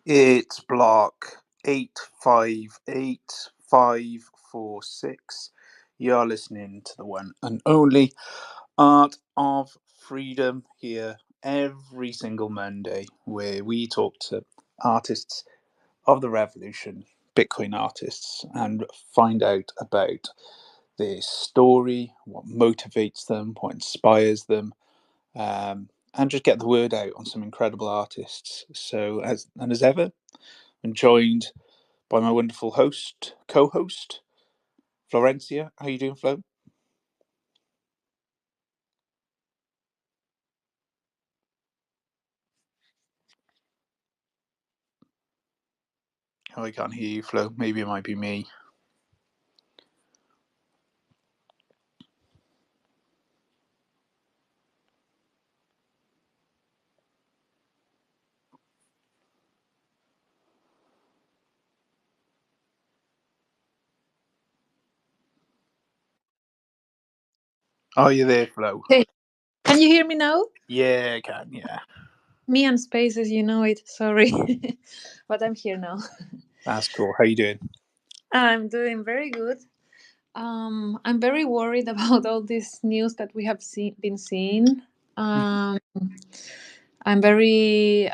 It's block 858546. You're listening to the one and only Art of Freedom here every single Monday, where we talk to artists of the revolution, Bitcoin artists, and find out about their story, what motivates them, what inspires them, and just get the word out on some incredible artists. So, as ever, I'm joined by my wonderful co-host, Florencia. How you doing, Flo? Oh, I can't hear you, Flo. Maybe it might be me. Oh, you're there, Flo. Hey, can you hear me now? Yeah, I can. Yeah, Me and spaces, you know it. Sorry, but I'm here now. that's cool. How you doing? I'm doing very good. I'm very worried about all this news that we have been seeing. Um,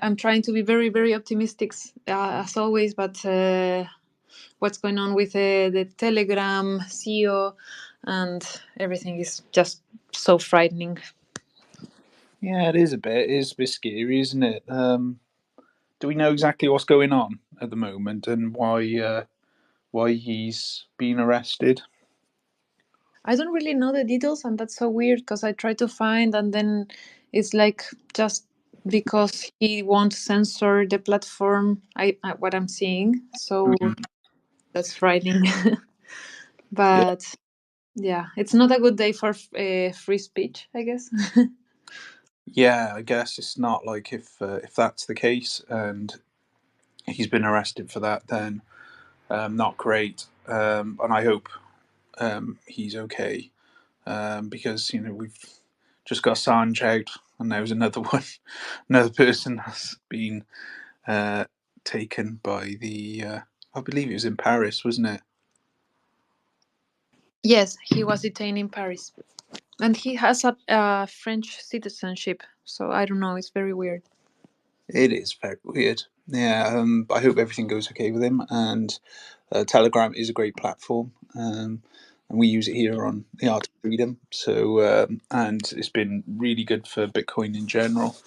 I'm trying to be very, very optimistic as always, but what's going on with the Telegram CEO and everything is just so frightening. Yeah, it is a bit. It is a bit scary, isn't it? Do we know exactly what's going on at the moment and why he's been arrested? I don't really know the details, and that's so weird because I try to find, and then it's like just because he won't censor the platform. What I'm seeing, so Mm, that's frightening. yeah, But yeah, it's not a good day for free speech, I guess. yeah. I guess it's not like if that's the case and he's been arrested for that, then not great. And I hope he's okay, because we've just got Sanj out, and there was another one, another person has been uh, taken by the. I believe it was in Paris, wasn't it? Yes, he was detained in Paris, and he has a French citizenship. So I don't know. It's very weird. It is very weird. Yeah, I hope everything goes okay with him. And Telegram is a great platform, and we use it here on the Art of Freedom. So, and it's been really good for Bitcoin in general.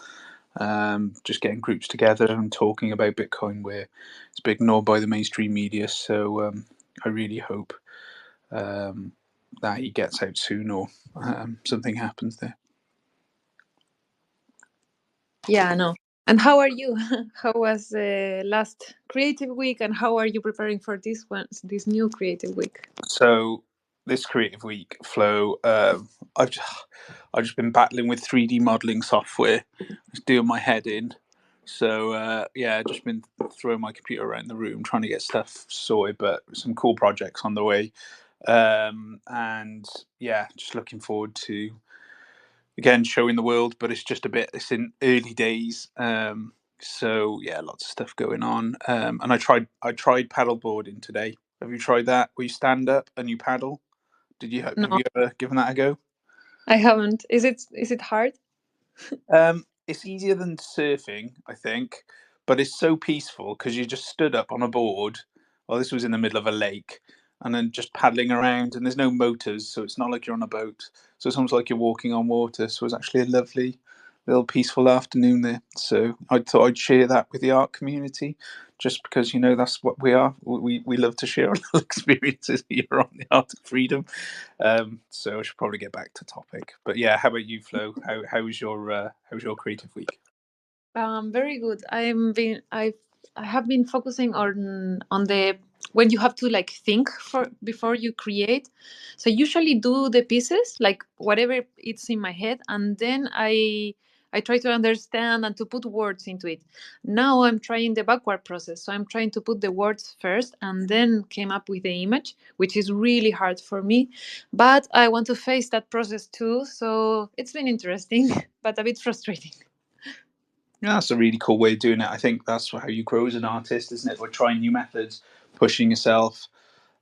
Just getting groups together and talking about Bitcoin where it's been ignored by the mainstream media. So, I really hope that he gets out soon or something happens there. Yeah, I know. And how are you? How was the last creative week, and how are you preparing for this new creative week? So this creative week, Flow, I've just been battling with 3D modeling software, just doing my head in. So yeah, just been throwing my computer around the room trying to get stuff sorted, but some cool projects on the way. And yeah, just looking forward to again showing the world, but it's in early days. So yeah, lots of stuff going on. And I tried paddleboarding today. Have you tried that? Where you stand up and you paddle? Have No, you ever given that a go? I haven't. Is it hard? It's easier than surfing, I think, but it's so peaceful because you just stood up on a board. Well, this was in the middle of a lake, and then just paddling around, and there's no motors, so it's not like you're on a boat. So it's almost like you're walking on water. So it's actually a lovely, little peaceful afternoon there. So I thought I'd share that with the art community, just because that's what we are. We love to share our little experiences here on the Art of Freedom. So I should probably get back to topic. But yeah, how about you, Flo? How was your creative week? Very good. I have been focusing on the when you have to like think for before you create. So I usually do the pieces like whatever it's in my head, and then I try to understand and to put words into it. Now I'm trying the backward process. So I'm trying to put the words first and then came up with the image, which is really hard for me. But I want to face that process too. So it's been interesting, but a bit frustrating. Yeah, that's a really cool way of doing it. I think that's how you grow as an artist, isn't it? We're trying new methods, pushing yourself,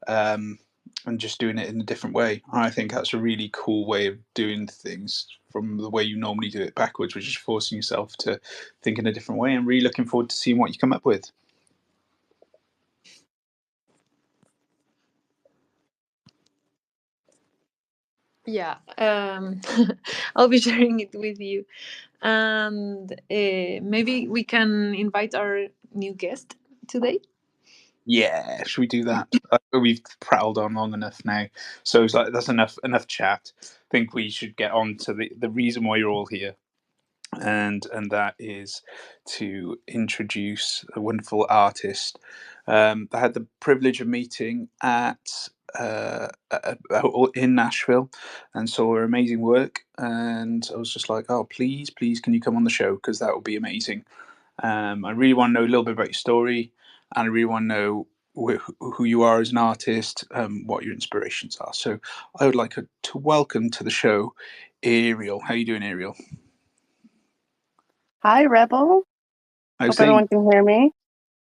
um, and just doing it in a different way. And I think that's a really cool way of doing things from the way you normally do it backwards, which is forcing yourself to think in a different way. And really looking forward to seeing what you come up with. Yeah, I'll be sharing it with you, and maybe we can invite our new guest today. Yeah, should we do that? We've prattled on long enough now, so it's like that's enough chat. I think we should get on to the reason why you're all here, and that is to introduce a wonderful artist I had the privilege of meeting at in Nashville, and saw her amazing work. And I was just like, "Oh, please, can you come on the show? Because that would be amazing." I really want to know a little bit about your story, and I really want to know who you are as an artist, what your inspirations are. So I would like to welcome to the show Ariel. How you doing, Ariel? Hi, Rebel. How's Hope things? everyone can hear me.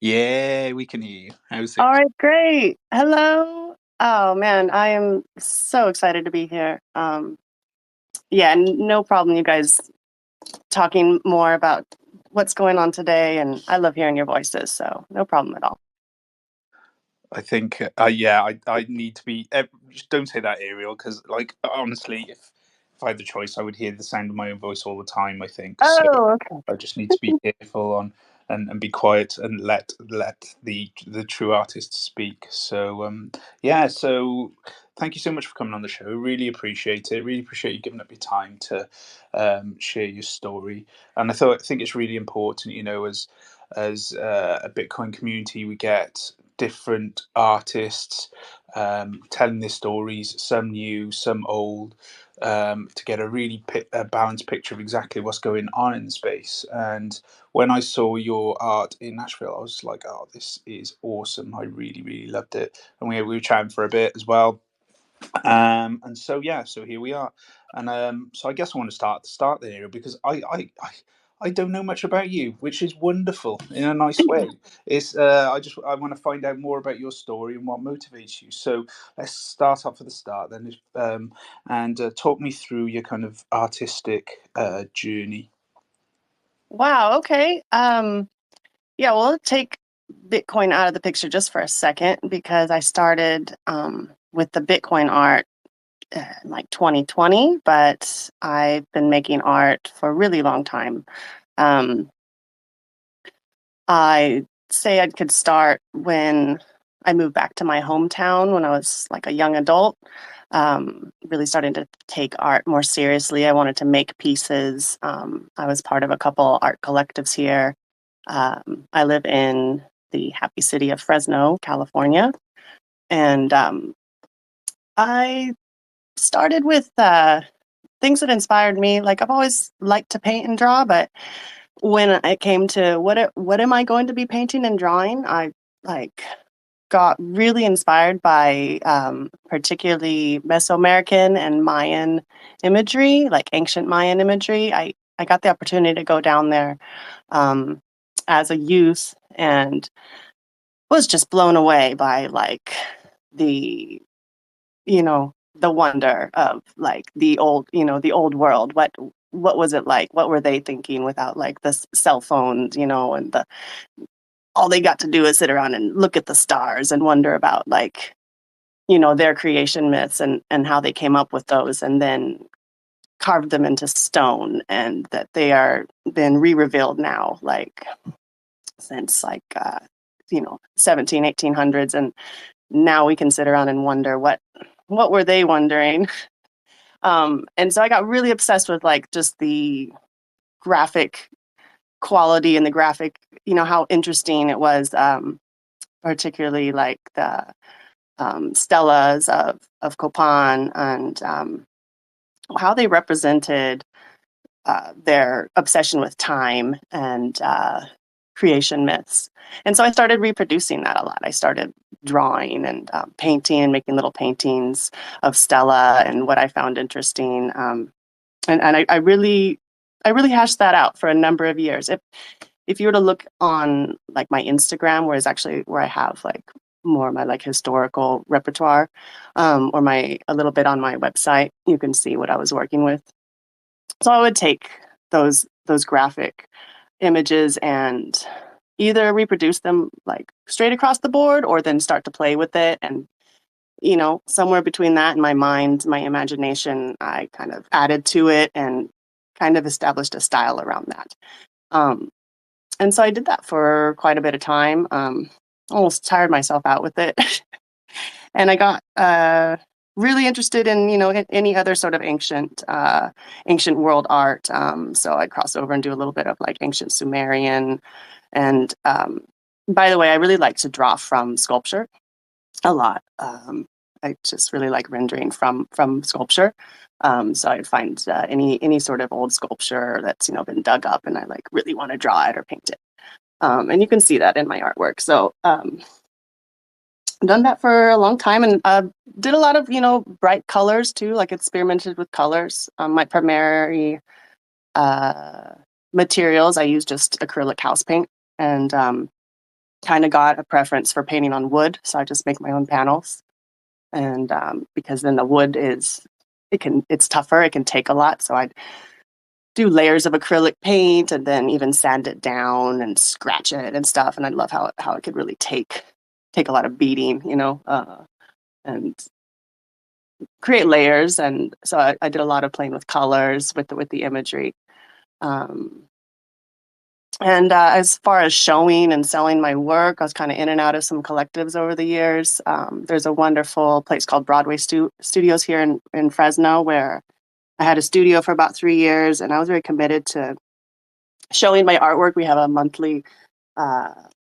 Yeah, we can hear you. How's All things? right, great. Hello. Oh man, I am so excited to be here. Yeah, no problem, you guys talking more about what's going on today, and I love hearing your voices, so no problem at all. I think, yeah, I need to be. Just don't say that, Ariel, because, like, honestly, if I had the choice, I would hear the sound of my own voice all the time. I think so. Oh, okay. I just need to be careful on and be quiet and let the true artists speak. So yeah, so thank you so much for coming on the show. Really appreciate it. Really appreciate you giving up your time to share your story. And I think it's really important, as a Bitcoin community, we get different artists telling their stories, some new, some old, to get a really a balanced picture of exactly what's going on in the space. And when I saw your art in Nashville, I was like, "Oh, this is awesome! I really, really loved it." And we were chatting for a bit as well. And so yeah, so here we are. And so I guess I want to start at the start there, because I don't know much about you, which is wonderful in a nice way. It's I want to find out more about your story and what motivates you. So let's start off at the start then, and talk me through your kind of artistic journey. Wow, okay. Yeah, we'll take Bitcoin out of the picture just for a second because I started with the Bitcoin art in like 2020, but I've been making art for a really long time. Um, I say I could start when I moved back to my hometown when I was like a young adult. Really starting to take art more seriously. I wanted to make pieces. I was part of a couple art collectives here. I live in the happy city of Fresno, California, and I started with things that inspired me. Like I've always liked to paint and draw, but when it came to what am I going to be painting and drawing, I like got really inspired by particularly Mesoamerican and Mayan imagery, like ancient Mayan imagery. I got the opportunity to go down there um, as a youth and was just blown away by like the the wonder of like the old world. What was it like? What were they thinking without like the cell phones, and all they got to do is sit around and look at the stars and wonder about like, their creation myths and how they came up with those and then carved them into stone, and that they are been re-revealed now, like since like 17 1800s, and now we can sit around and wonder what were they wondering. And so I got really obsessed with like just the graphic quality and the graphic, how interesting it was, particularly like the stelas of Copan, and how they represented their obsession with time and creation myths. And so I started reproducing that a lot. I started drawing and painting and making little paintings of Stella and what I found interesting. And I really I really hashed that out for a number of years. If you were to look on like my Instagram, where is actually where I have like more of my like historical repertoire, or a little bit on my website, you can see what I was working with. So I would take those graphic images and either reproduce them like straight across the board, or then start to play with it. And somewhere between that and my mind, my imagination, I kind of added to it and kind of established a style around that. And so I did that for quite a bit of time. Almost tired myself out with it. And I got really interested in, any other sort of ancient world art. So I'd cross over and do a little bit of like ancient Sumerian. And by the way, I really like to draw from sculpture a lot. I just really like rendering from sculpture. So I'd find any sort of old sculpture that's been dug up, and I like really want to draw it or paint it. And you can see that in my artwork. So I've done that for a long time, and did a lot of bright colors too. Like experimented with colors. My primary materials, I use just acrylic house paint, and kind of got a preference for painting on wood. So I just make my own panels. And because then the wood it's tougher, it can take a lot. So I'd do layers of acrylic paint and then even sand it down and scratch it and stuff. And I love how it could really take a lot of beating, and create layers. And so I did a lot of playing with colors with the imagery. And as far as showing and selling my work, I was kind of in and out of some collectives over the years. There's a wonderful place called Broadway Studios here in Fresno, where I had a studio for about 3 years, and I was very committed to showing my artwork. We have a monthly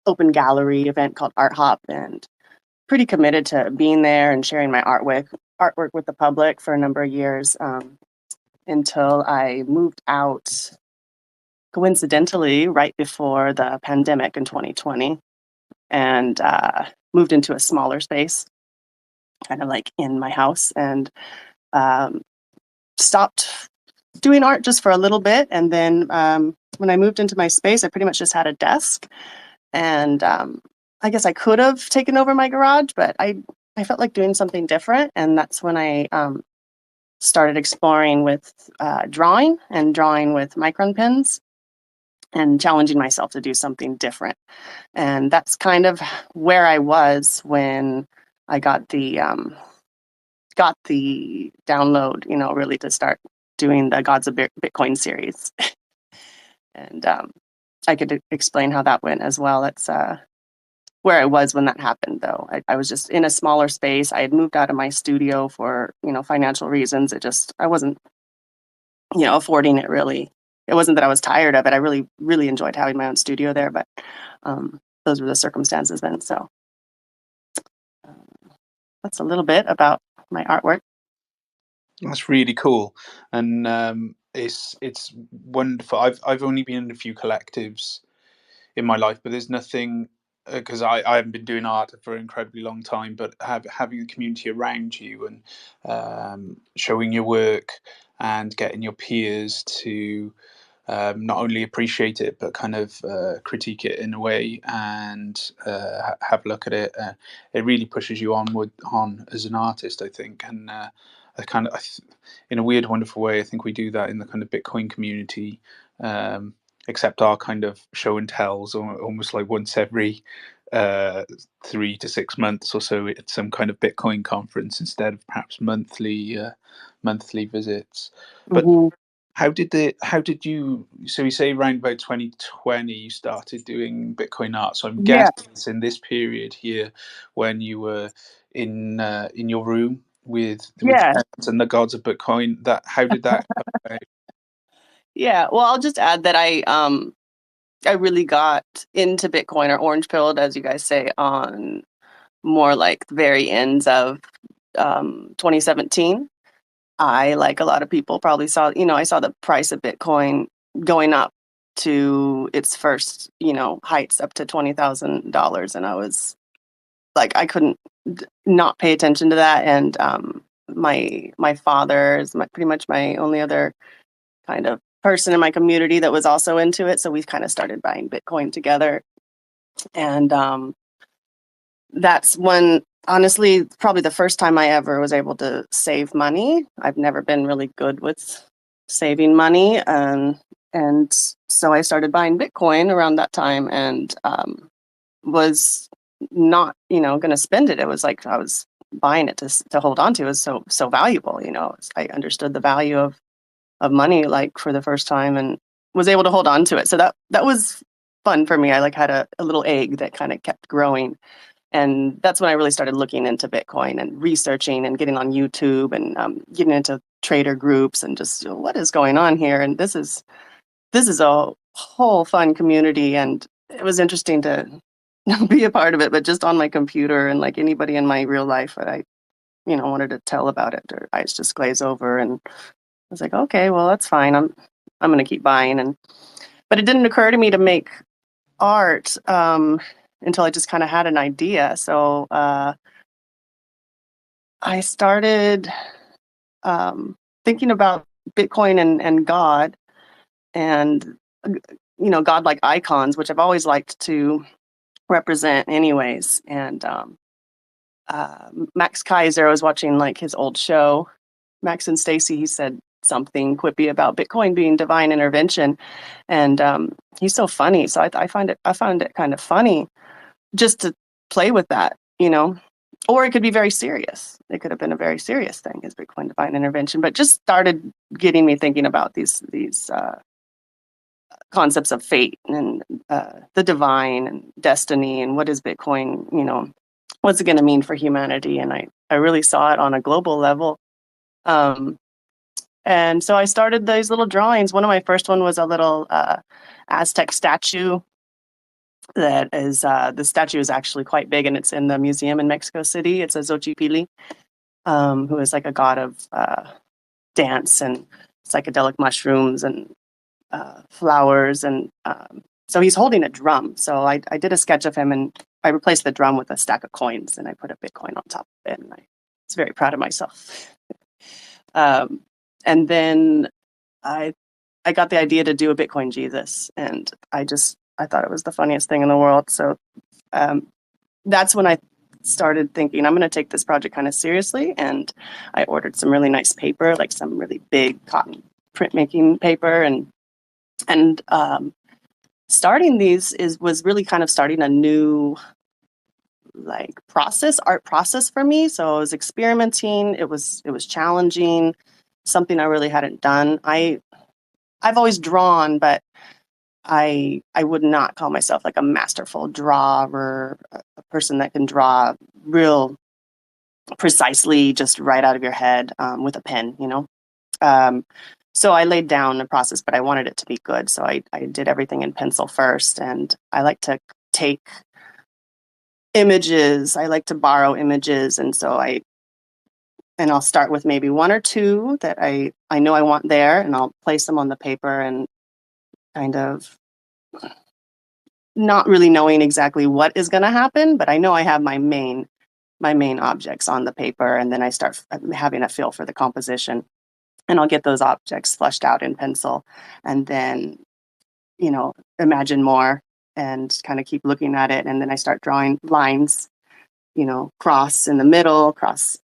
open gallery event called Art Hop, and pretty committed to being there and sharing my artwork with the public for a number of years, until I moved out, coincidentally, right before the pandemic in 2020, and moved into a smaller space, kind of like in my house, and stopped doing art just for a little bit. And then when I moved into my space, I pretty much just had a desk, and I guess I could have taken over my garage, but I felt like doing something different, and that's when I started exploring with drawing with micron pens, and challenging myself to do something different. And that's kind of where I was when I got the download, really to start doing the Gods of Bitcoin series. And I could explain how that went as well. That's where I was when that happened, though. I was just in a smaller space. I had moved out of my studio for, financial reasons. I wasn't, affording it really. It wasn't that I was tired of it. I really, really enjoyed having my own studio there, but those were the circumstances then. So that's a little bit about my artwork. That's really cool, and it's wonderful. I've only been in a few collectives in my life, but there's nothing, because I haven't been doing art for an incredibly long time, but having the community around you and showing your work and getting your peers to not only appreciate it but kind of critique it in a way, and have a look at it. It really pushes you on as an artist, I think. And in a weird, wonderful way, I think we do that in the kind of Bitcoin community. Except our kind of show and tells, or almost like once every 3 to 6 months or so at some kind of Bitcoin conference, instead of perhaps monthly visits. But Mm-hmm. how did you, so you say around about 2020 you started doing Bitcoin art, so I'm Yeah. guessing it's in this period here when you were in your room with Yeah. pens and the Gods of Bitcoin. How did that come about? Yeah. Well, I'll just add that I really got into Bitcoin, or orange pilled, as you guys say, on more like the very ends of 2017. I, like a lot of people, probably saw, I saw the price of Bitcoin going up to its first, heights up to $20,000. And I was like, I couldn't not pay attention to that. And my father is pretty much my only other kind of person in my community that was also into it. So we kind of started buying Bitcoin together. And that's when, honestly, probably the first time I ever was able to save money. I've never been really good with saving money. And so I started buying Bitcoin around that time, and was not, going to spend it. It was like I was buying it to hold on to. It was so valuable. I understood the value of money like for the first time, and was able to hold on to it. So that was fun for me. I like had a little egg that kind of kept growing. And that's when I really started looking into Bitcoin and researching and getting on YouTube and getting into trader groups and just what is going on here. And this is a whole fun community, and it was interesting to be a part of it. But just on my computer, and like anybody in my real life that I wanted to tell about it, or eyes just glaze over. And I was like, okay, well, that's fine. I'm going to keep buying. But it didn't occur to me to make art until I just kind of had an idea. So I started thinking about Bitcoin and God, and God-like icons, which I've always liked to represent anyways. And Max Kaiser, I was watching like his old show, Max and Stacy. He said something quippy about Bitcoin being divine intervention, and he's so funny. So I found it kind of funny just to play with that, or it could be very serious. It could have been a very serious thing, is Bitcoin divine intervention, but just started getting me thinking about these concepts of fate and the divine and destiny, and what is Bitcoin, what's it going to mean for humanity? And I really saw it on a global level. And so I started those little drawings. One of my first one was a little Aztec statue that is, the statue is actually quite big, and it's in the museum in Mexico City. It's a Xochipilli, who is like a god of dance and psychedelic mushrooms and flowers. And so he's holding a drum. So I did a sketch of him, and I replaced the drum with a stack of coins, and I put a Bitcoin on top of it. And I was very proud of myself. And then I got the idea to do a Bitcoin Jesus, and I thought it was the funniest thing in the world. So that's when I started thinking, I'm going to take this project kind of seriously. And I ordered some really nice paper, like some really big cotton printmaking paper, and starting these was really kind of starting a new art process for me. So I was experimenting. It was challenging, something I really hadn't done. I've always drawn, but I would not call myself like a masterful drawer, a person that can draw real precisely, just right out of your head with a pen, So I laid down the process, but I wanted it to be good. So I did everything in pencil first, and I like to take images. I like to borrow images, and so I'll start with maybe one or two that I know I want there, and I'll place them on the paper, and kind of not really knowing exactly what is going to happen, but I know I have my main objects on the paper, and then I start having a feel for the composition, and I'll get those objects flushed out in pencil, and then imagine more and kind of keep looking at it, and then I start drawing lines, cross in the middle, cross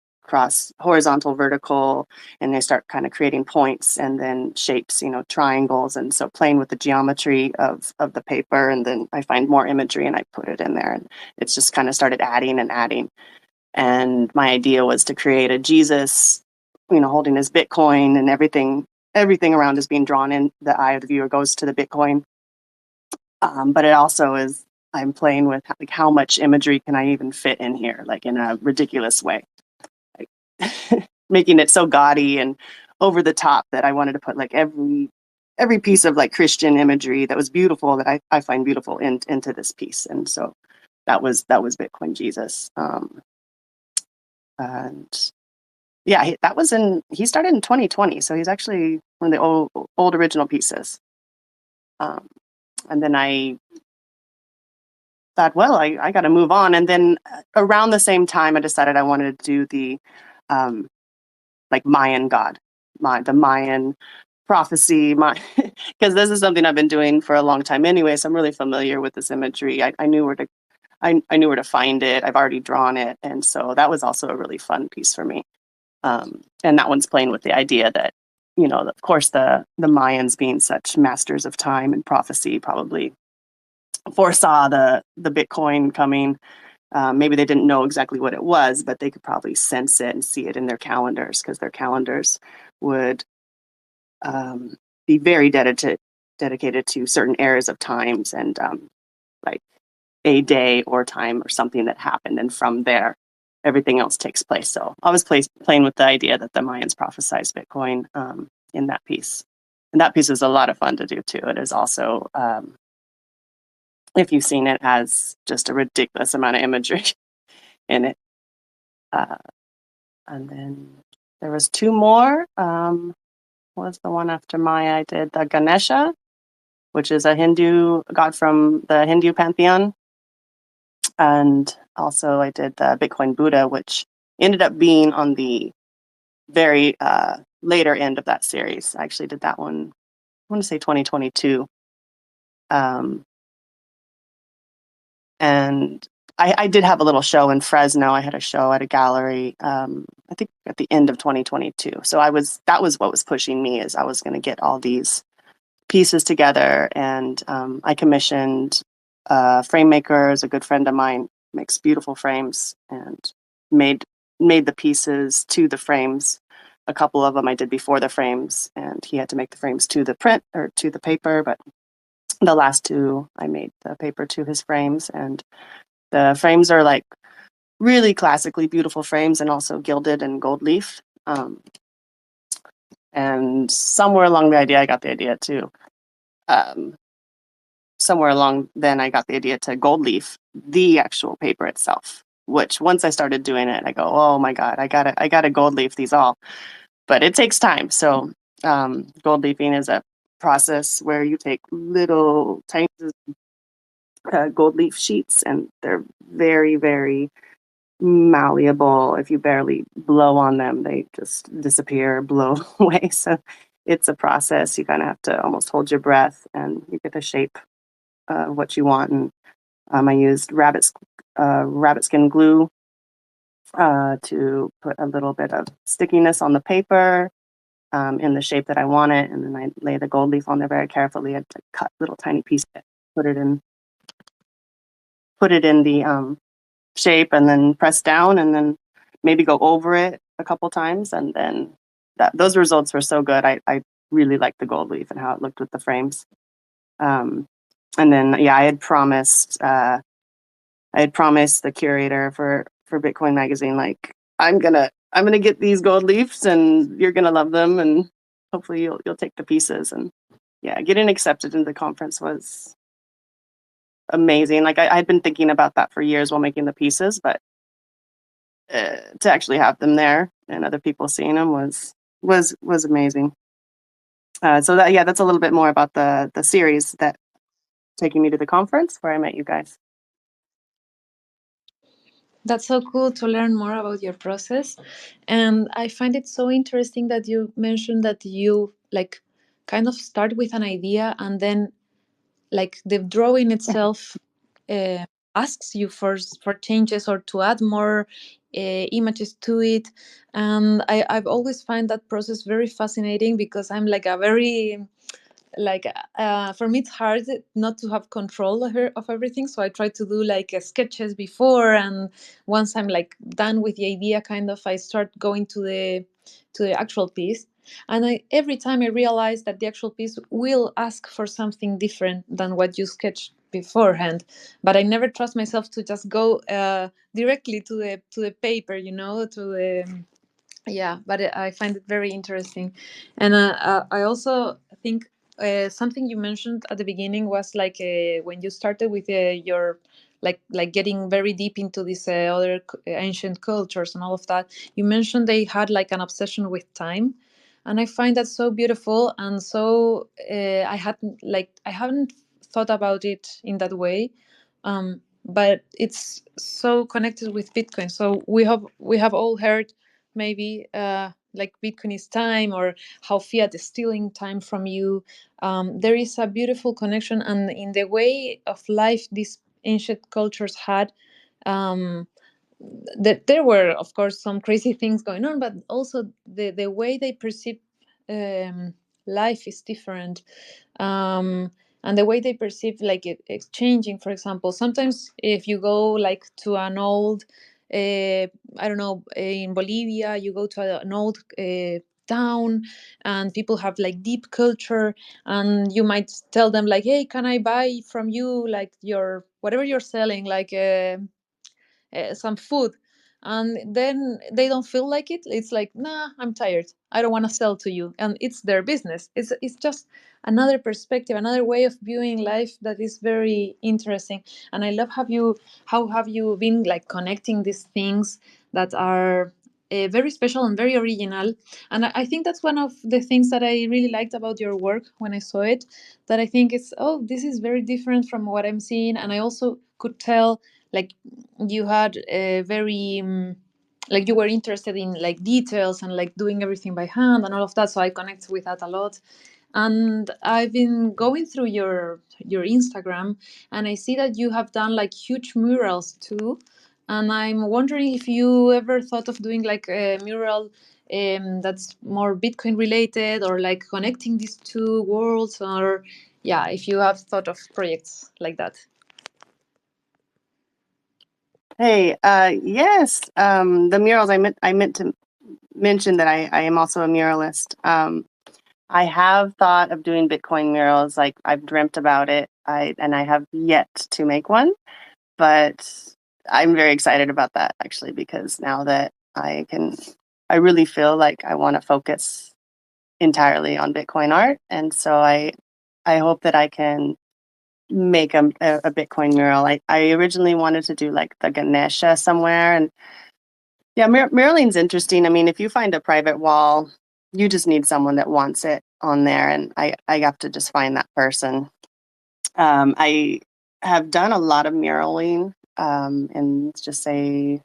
horizontal, vertical, and I start kind of creating points, and then shapes, triangles. And so playing with the geometry of the paper, and then I find more imagery and I put it in there, and it's just kind of started adding and adding. And my idea was to create a Jesus, holding his Bitcoin, and everything around is being drawn in. The eye of the viewer goes to the Bitcoin. But it also is, I'm playing with like how much imagery can I even fit in here, like in a ridiculous way. Making it so gaudy and over the top that I wanted to put like every piece of like Christian imagery that was beautiful, that I find beautiful, into this piece. And so that was Bitcoin Jesus. And yeah, he started in 2020. So he's actually one of the old original pieces. And then I thought, well, I got to move on. And then around the same time, I decided I wanted to do the like Mayan god, the Mayan prophecy, because this is something I've been doing for a long time anyway, so I'm really familiar with this imagery. I knew where to I knew where to find it. I've already drawn it, and so that was also a really fun piece for me. And that one's playing with the idea that, of course, the Mayans, being such masters of time and prophecy, probably foresaw the Bitcoin coming. Maybe they didn't know exactly what it was, but they could probably sense it and see it in their calendars, because their calendars would be very dedicated to certain eras of times, and like a day or time or something that happened, and from there everything else takes place. So I was playing with the idea that the Mayans prophesized Bitcoin in that piece, and that piece is a lot of fun to do too. It is also, if you've seen it, has just a ridiculous amount of imagery in it. And then there was two more. What was the one after Maya? I did the Ganesha, which is a Hindu god from the Hindu pantheon. And also I did the Bitcoin Buddha, which ended up being on the very later end of that series. I actually did that one, I want to say 2022. And I did have a little show in Fresno. I had a show at a gallery, I think at the end of 2022. So that was what was pushing me, is I was going to get all these pieces together. And I commissioned frame makers. A good friend of mine makes beautiful frames, and made the pieces to the frames. A couple of them I did before the frames, and he had to make the frames to the print or to the paper. But the last two, I made the paper to his frames, and the frames are like really classically beautiful frames, and also gilded and gold leaf. And somewhere along the idea, I got the idea to somewhere along then I got the idea to gold leaf the actual paper itself, which once I started doing it, I go, oh my God, I gotta gold leaf these all. But it takes time. So gold leafing is a process where you take little tiny gold leaf sheets, and they're very, very malleable. If you barely blow on them, they just disappear, blow away. So it's a process. You kind of have to almost hold your breath, and you get the shape what you want. And I used rabbit skin glue to put a little bit of stickiness on the paper in the shape that I want it. And then I lay the gold leaf on there very carefully. I had to cut little tiny pieces, put it in the shape, and then press down, and then maybe go over it a couple times. And then those results were so good. I really liked the gold leaf and how it looked with the frames. And then, yeah, I had promised the curator for Bitcoin Magazine, like, I'm gonna get these gold leaves, and you're gonna love them, and hopefully you'll take the pieces. And yeah, getting accepted into the conference was amazing. Like, I had been thinking about that for years while making the pieces, but to actually have them there and other people seeing them was amazing. So that's a little bit more about the series that taking me to the conference where I met you guys. That's so cool to learn more about your process. And I find it so interesting that you mentioned that you like kind of start with an idea, and then like the drawing itself asks you for changes or to add more images to it. And I've always find that process very fascinating, because I'm like a very like for me it's hard not to have control of everything, so I try to do like sketches before, and once I'm like done with the idea, kind of I start going to the actual piece. And every time I realize that the actual piece will ask for something different than what you sketched beforehand, but I never trust myself to just go directly to the paper, to the yeah. But I find it very interesting. And I also think something you mentioned at the beginning was like when you started with your like getting very deep into these other ancient cultures and all of that. You mentioned they had like an obsession with time, and I find that so beautiful. And so I haven't thought about it in that way. But it's so connected with Bitcoin. So we have all heard maybe like Bitcoin is time, or how fiat is stealing time from you. There is a beautiful connection, and in the way of life these ancient cultures had, um, that there were of course some crazy things going on, but also the way they perceive life is different. And the way they perceive like exchanging, for example, sometimes if you go like to an old I don't know, in Bolivia you go to an old town, and people have like deep culture, and you might tell them like, hey, can I buy from you like your whatever you're selling, like some food, and then they don't feel like it. It's like, nah, I'm tired, I don't want to sell to you, and it's their business. It's just another perspective, another way of viewing life that is very interesting. And I love how have you been like connecting these things that are very special and very original. And I think that's one of the things that I really liked about your work when I saw it, that I think it's, oh, this is very different from what I'm seeing. And I also could tell like you had a very like you were interested in like details and like doing everything by hand and all of that, so I connect with that a lot. And I've been going through your Instagram, and I see that you have done like huge murals too, and I'm wondering if you ever thought of doing like a mural that's more Bitcoin related, or like connecting these two worlds, or yeah, if you have thought of projects like that. Hey, yes, the murals, I meant to mention that I am also a muralist. I have thought of doing Bitcoin murals, like I've dreamt about it. And I have yet to make one, but I'm very excited about that actually, because now that I really feel like I want to focus entirely on Bitcoin art, and so I hope that I can make a Bitcoin mural. I originally wanted to do like the Ganesha somewhere, and yeah, muraling's interesting. I mean, if you find a private wall, you just need someone that wants it on there, and I have to just find that person. I have done a lot of muraling, in just say,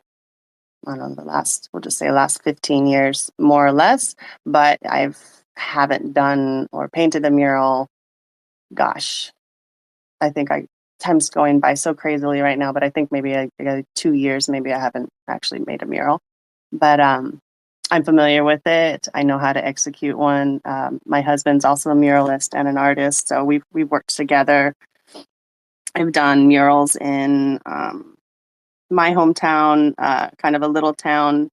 I don't know, we'll just say last 15 years, more or less, but haven't done or painted a mural. Gosh, I think time's going by so crazily right now, but I think maybe 2 years, maybe I haven't actually made a mural, but I'm familiar with it. I know how to execute one. My husband's also a muralist and an artist, so we've worked together. I've done murals in my hometown, kind of a little town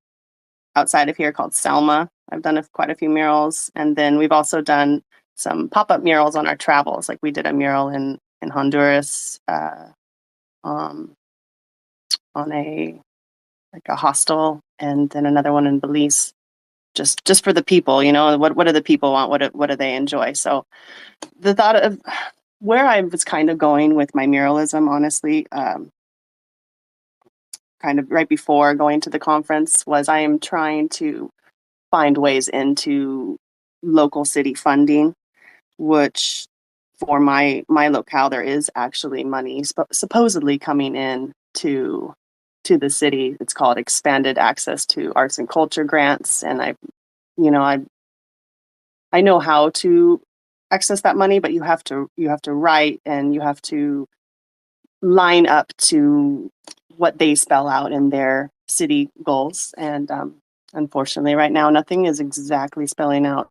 outside of here called Selma. I've done quite a few murals, and then we've also done some pop-up murals on our travels. Like we did a mural in Honduras, on a hostel, and then another one in Belize, just for the people. You know, what do the people want? What do they enjoy? So the thought of where I was kind of going with my muralism, honestly, kind of right before going to the conference, was I am trying to find ways into local city funding, which for my locale, there is actually money supposedly coming in to the city. It's called Expanded Access to Arts and Culture Grants, and I know how to access that money, but you have to write, and you have to line up to what they spell out in their city goals. And unfortunately, right now, nothing is exactly spelling out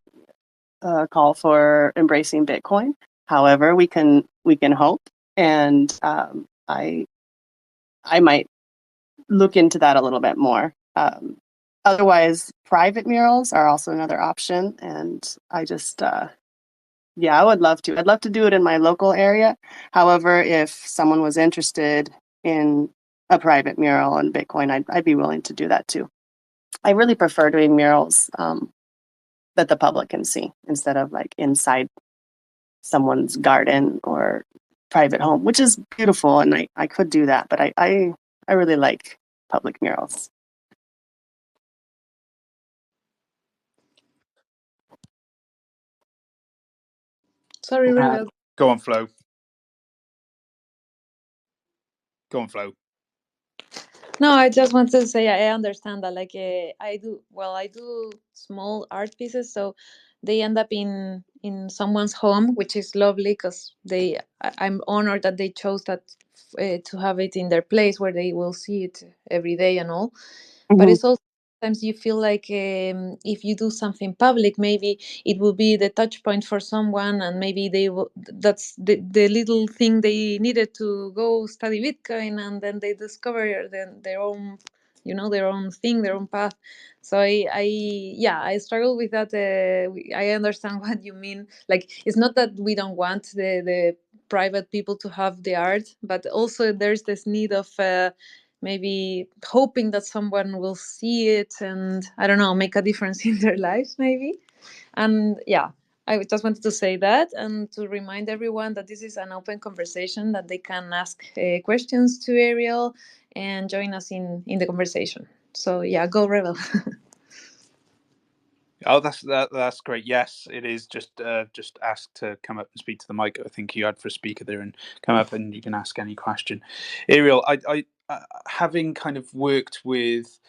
a call for embracing Bitcoin. However, we can hope, and I might look into that a little bit more. Otherwise, private murals are also another option, and I just yeah, I would love to. I'd love to do it in my local area. However, if someone was interested in a private mural on Bitcoin, I'd be willing to do that too. I really prefer doing murals that the public can see, instead of like inside someone's garden or private home, which is beautiful, and I could do that, but I really like public murals. Sorry, Rebel. Go on, Flo. Go on, Flo. No, I just want to say I understand that. Like, I do small art pieces, so they end up in someone's home, which is lovely because I'm honored that they chose that to have it in their place where they will see it every day and all. But Mhm. it's also sometimes you feel like if you do something public, maybe it will be the touch point for someone, and maybe they will. That's the little thing they needed to go study Bitcoin, and then they discover their own, their own thing, their own path. So yeah, I struggle with that. I understand what you mean. Like, it's not that we don't want the private people to have the art, but also there's this need of maybe hoping that someone will see it and, I don't know, make a difference in their lives maybe. And yeah, I just wanted to say that and to remind everyone that this is an open conversation, that they can ask questions to Ariel and join us in the conversation. So yeah, go Rebel. Oh, that's great. Yes, it is. Just ask to come up and speak to the mic. I think you had for a speaker there, and come up and you can ask any question. Ariel, I having kind of worked with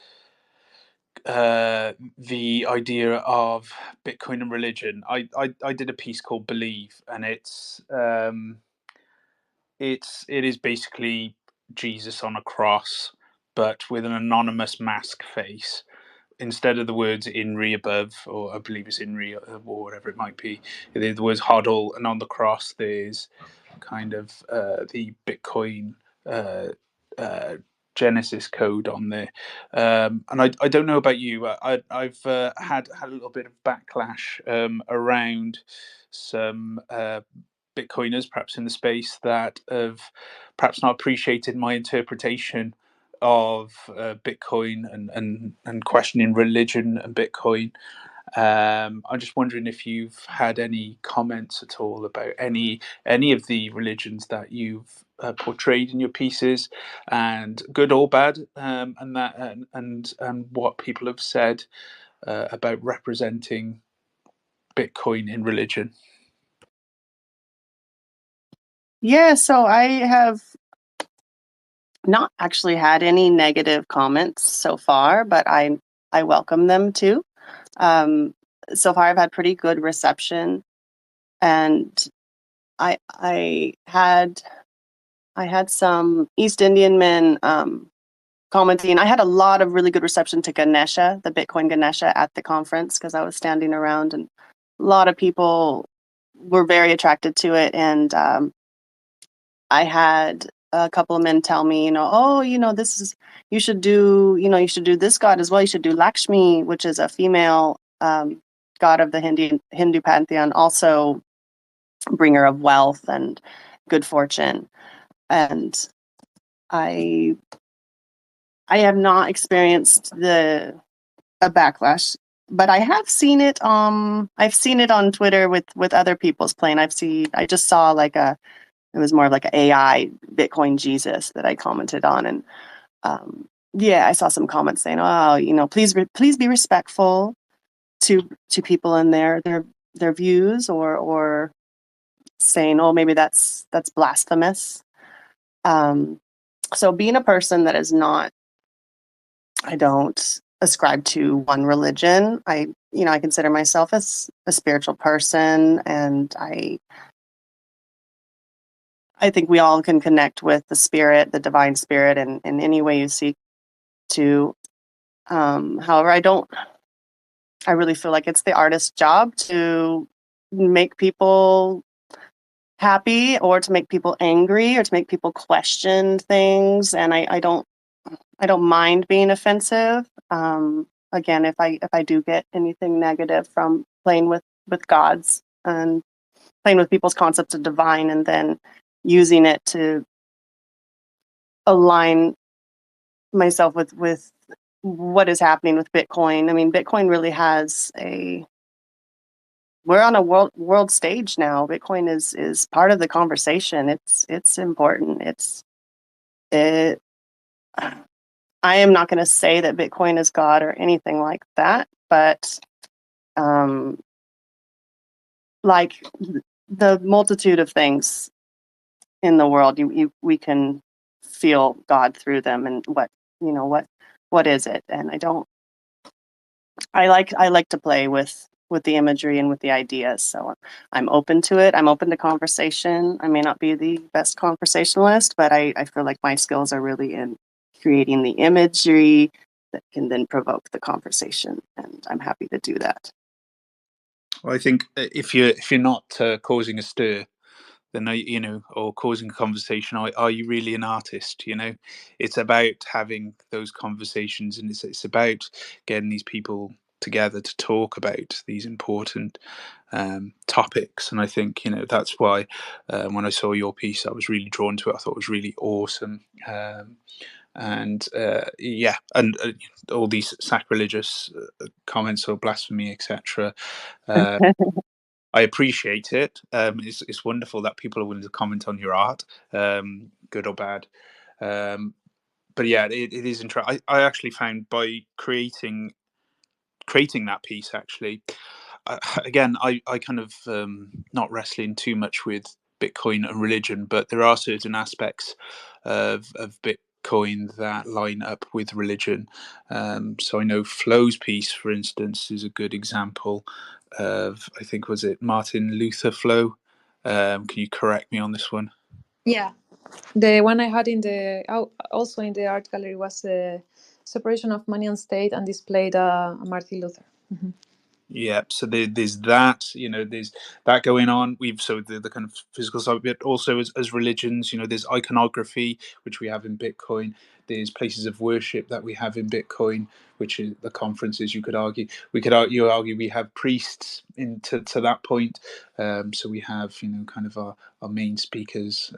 the idea of Bitcoin and religion, I did a piece called Believe, and it is basically Jesus on a cross, but with an anonymous mask face. Instead of the words "Inri" above, or I believe it's "Inri" or whatever it might be, the words "hodl," and on the cross there's kind of the Bitcoin uh, uh, Genesis code on there. And I don't know about you, I've had a little bit of backlash around some Bitcoiners, perhaps in the space, that have perhaps not appreciated my interpretation of Bitcoin and questioning religion and Bitcoin. I'm just wondering if you've had any comments at all about any of the religions that you've portrayed in your pieces, and good or bad, and what people have said about representing Bitcoin in religion. Yeah, so I have not actually had any negative comments so far, but I welcome them too. So far, I've had pretty good reception, and I had some East Indian men commenting. I had a lot of really good reception to Ganesha, the Bitcoin Ganesha, at the conference, because I was standing around, and a lot of people were very attracted to it. And I had a couple of men tell me, oh, you should do this god as well. You should do Lakshmi, which is a female god of the Hindu pantheon, also bringer of wealth and good fortune. And I have not experienced a backlash, but I have seen it. I've seen it on Twitter with other people's playing. I just saw it was more of like an AI Bitcoin Jesus that I commented on, and yeah, I saw some comments saying, "Oh, please be respectful to people in their views," or saying, "Oh, maybe that's blasphemous." So being a person that is not, I don't ascribe to one religion. I consider myself as a spiritual person, and I think we all can connect with the spirit, the divine spirit, in any way you seek to. However, I really feel like it's the artist's job to make people happy, or to make people angry, or to make people question things. And I don't mind being offensive. Again, if I do get anything negative from playing with gods and playing with people's concepts of divine, and then using it to align myself with what is happening with Bitcoin. I mean, Bitcoin really has we're on a world stage now. Bitcoin is part of the conversation. It's important. It I am not going to say that Bitcoin is God or anything like that, but like the multitude of things in the world, we can feel God through them, and what what is it? And I like to play with the imagery and with the ideas. So I'm open to it. I'm open to conversation. I may not be the best conversationalist, but I feel like my skills are really in creating the imagery that can then provoke the conversation. And I'm happy to do that. Well, I think if you're not causing a stir, then or causing a conversation, are you really an artist? It's about having those conversations, and it's about getting these people together to talk about these important topics. And I think that's why when I saw your piece, I was really drawn to it. I thought it was really awesome. And all these sacrilegious comments or blasphemy, etc. I appreciate it. It's wonderful that people are willing to comment on your art, good or bad. But yeah, it is interesting. I actually found by creating that piece, actually, again, I kind of not wrestling too much with Bitcoin and religion, but there are certain aspects of Bitcoin that line up with religion. So I know Flo's piece, for instance, is a good example of, I think, was it Martin Luther Flo? Can you correct me on this one? Yeah, the one I had also in the art gallery was the separation of money and state, and displayed Martin Luther. Mm-hmm. Yeah, so there's that, there's that going on. So the kind of physical side of it, also as religions, there's iconography, which we have in Bitcoin. There's places of worship that we have in Bitcoin, which is the conferences. You could argue we have priests to that point. So we have, kind of our main speakers,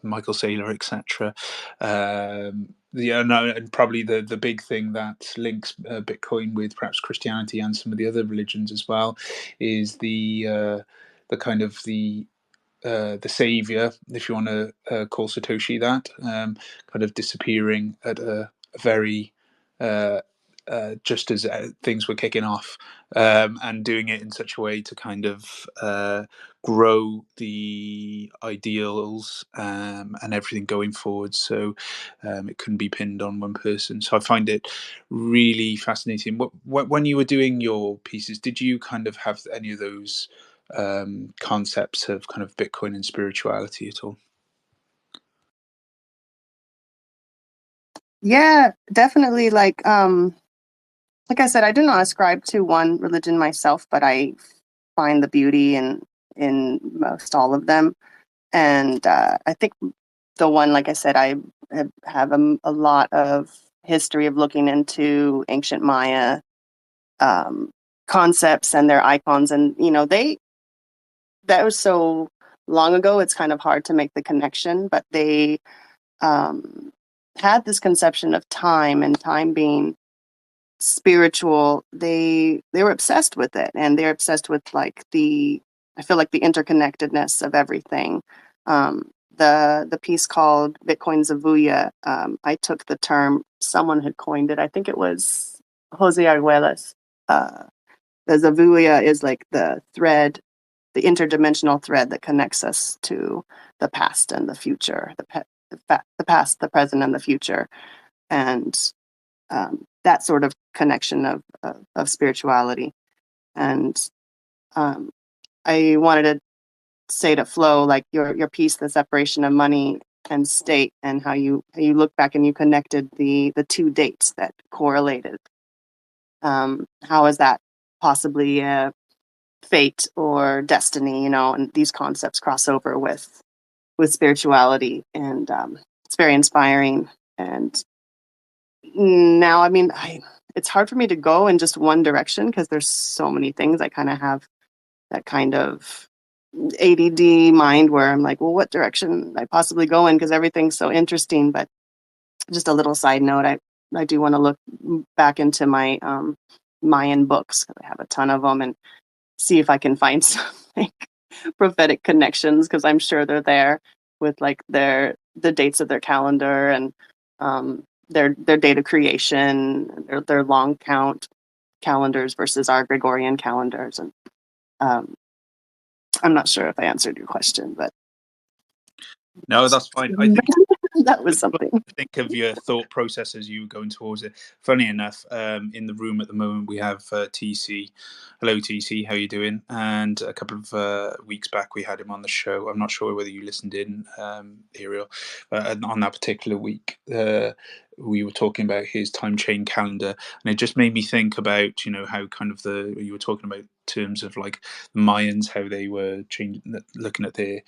Michael Saylor, etc. And probably the big thing that links Bitcoin with perhaps Christianity and some of the other religions as well is the kind of the savior, if you want to call Satoshi that, kind of disappearing at a very just as things were kicking off, and doing it in such a way to kind of grow the ideals and everything going forward. So it couldn't be pinned on one person. So I find it really fascinating. When you were doing your pieces, did you kind of have any of those concepts of kind of Bitcoin and spirituality at all? Yeah, definitely. Like I said, I do not ascribe to one religion myself, but I find the beauty in most all of them. And I think the one, like I said, I have a lot of history of looking into ancient Maya concepts and their icons, and that was so long ago. It's kind of hard to make the connection, but they had this conception of time, and time being spiritual. They were obsessed with it, and they're obsessed with I feel like the interconnectedness of everything. The piece called Bitcoin Zavuya, I took the term, someone had coined it, I think it was Jose Arguelles. The Zavuya is like the thread, the interdimensional thread that connects us to the past and the future, the past, the present, and the future. And that sort of connection of spirituality. And I wanted to say to Flo, like your piece, the separation of money and state, and how you look back and you connected the two dates that correlated. How is that possibly fate or destiny? And these concepts cross over with spirituality, and it's very inspiring. And now, I mean, it's hard for me to go in just one direction because there's so many things. I kind of have that kind of ADD mind where I'm like, well, what direction I possibly go in, because everything's so interesting. But just a little side note, I do want to look back into my Mayan books. I have a ton of them, and see if I can find some like prophetic connections, because I'm sure they're there with like the dates of their calendar, and their date of creation, their long count calendars versus our Gregorian calendars. And I'm not sure if I answered your question, but no, that's fine. I think That was something. Think of your thought process as you were going towards it. Funny enough, in the room at the moment we have TC. Hello TC, how you doing? And a couple of weeks back we had him on the show. I'm not sure whether you listened in, Ariel, on that particular week. We were talking about his time chain calendar, and it just made me think about, you know, how kind of you were talking about terms of like the Mayans, how they were looking at their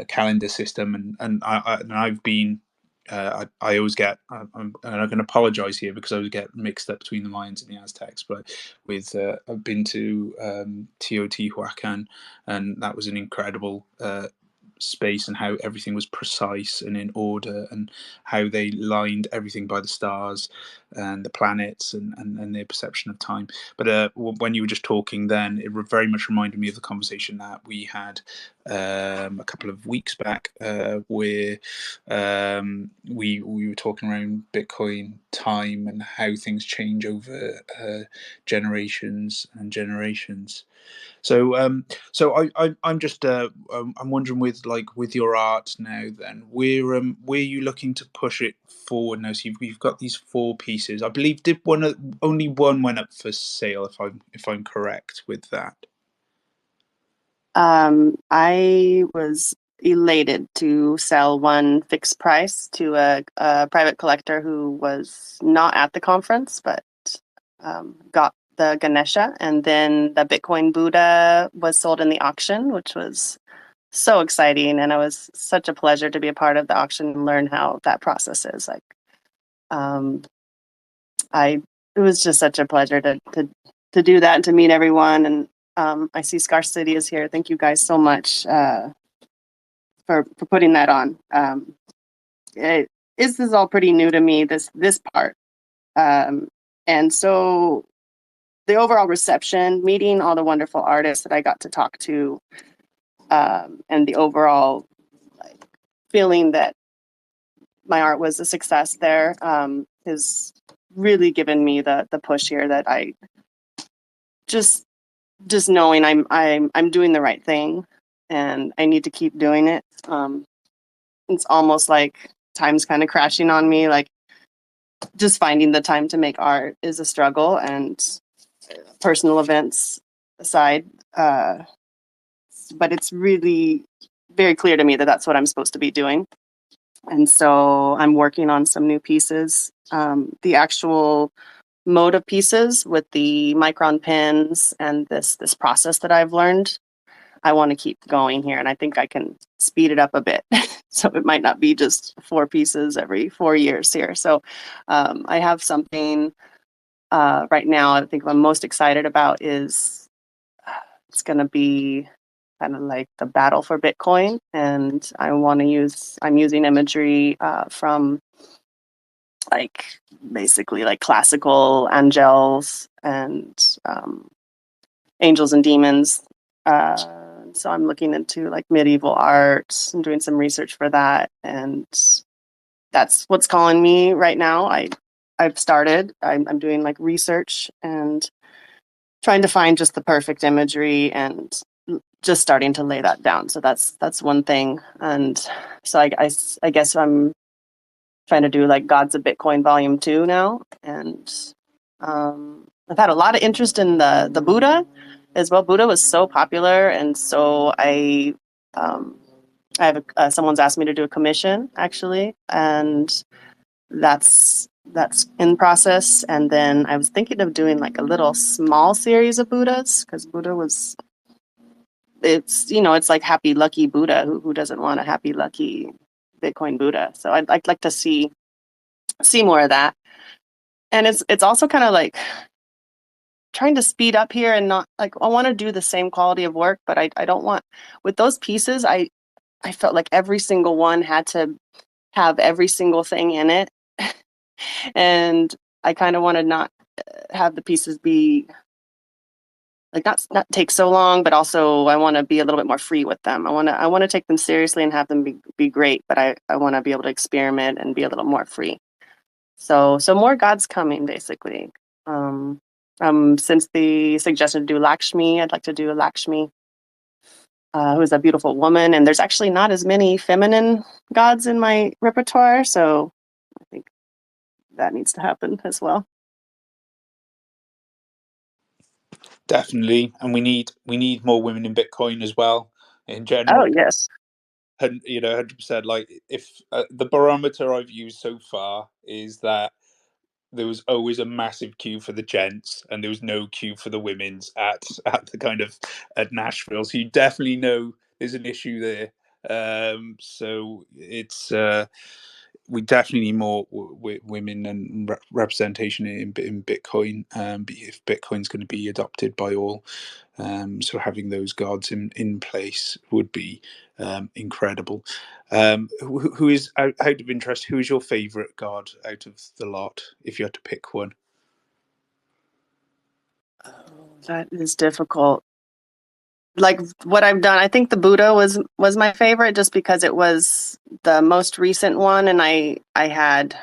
calendar system, and I've been. I always get, and I can apologize here because I always get mixed up between the Mayans and the Aztecs. But I've been to Teotihuacan, and that was an incredible space, and how everything was precise and in order, and how they lined everything by the stars and the planets, and their perception of time. But when you were just talking then, it very much reminded me of the conversation that we had a couple of weeks back, where we were talking around Bitcoin time and how things change over generations and generations. I'm just I'm wondering, with your art now, then where are you looking to push it forward now? So you've got these 4 pieces. I believe only one went up for sale, if I'm correct with that. I was elated to sell one fixed price to a private collector who was not at the conference, but got the Ganesha, and then the Bitcoin Buddha was sold in the auction, which was so exciting. And it was such a pleasure to be a part of the auction and learn how that process is. Like, it was just such a pleasure to do that and to meet everyone. And I see Scar City is here. Thank you guys so much for putting that on. This is all pretty new to me, this part. And so the overall reception, meeting all the wonderful artists that I got to talk to, and the overall feeling that my art was a success there, has really given me the push here, that I just knowing I'm doing the right thing, and I need to keep doing it. It's almost like time's kind of crashing on me. Like, just finding the time to make art is a struggle, and personal events aside, but it's really very clear to me that that's what I'm supposed to be doing. And so I'm working on some new pieces. The actual mode of pieces with the micron pins and this process that I've learned, I want to keep going here, and I think I can speed it up a bit. So it might not be just 4 pieces every 4 years here. So I have something right now I think I'm most excited about is it's going to be kind of like the battle for Bitcoin, and I'm using imagery from basically classical angels and angels and demons. So I'm looking into medieval art and doing some research for that, and that's what's calling me right now. I've started. I'm doing research and trying to find just the perfect imagery and just starting to lay that down. So that's one thing. And so I guess I'm trying to do Gods of Bitcoin Volume 2 now. And I've had a lot of interest in the Buddha as well. Buddha was so popular, and so I have someone's asked me to do a commission actually, and that's in process. And then I was thinking of doing a little small series of Buddhas, because Buddha was, it's like happy lucky Buddha. Who doesn't want a happy lucky Bitcoin Buddha? So I'd like to see more of that. And it's also kind of trying to speed up here, and not I want to do the same quality of work, but I don't want, with those pieces, I felt like every single one had to have every single thing in it. And I kind of want to not have the pieces be not take so long, but also I want to be a little bit more free with them. I want to take them seriously and have them be great, but I want to be able to experiment and be a little more free. So more God's coming, basically. Since the suggestion to do Lakshmi, I'd like to do a Lakshmi. who's a beautiful woman. And there's actually not as many feminine gods in my repertoire, so I think that needs to happen as well. Definitely, and we need more women in Bitcoin as well in Oh, general. yes. 100%. Like, if the barometer I've used so far is that there was always a massive queue for the gents and there was no queue for the women's at the kind of at Nashville. So you definitely know there's an issue there. So it's we definitely need more women and representation in Bitcoin. If Bitcoin's going to be adopted by all, so having those gods in place would be incredible. Who is, out of interest, who is your favorite god out of the lot, if you had to pick one? Oh, that is difficult. Like what I've done, I think the Buddha was my favorite, just because it was the most recent one, and I had,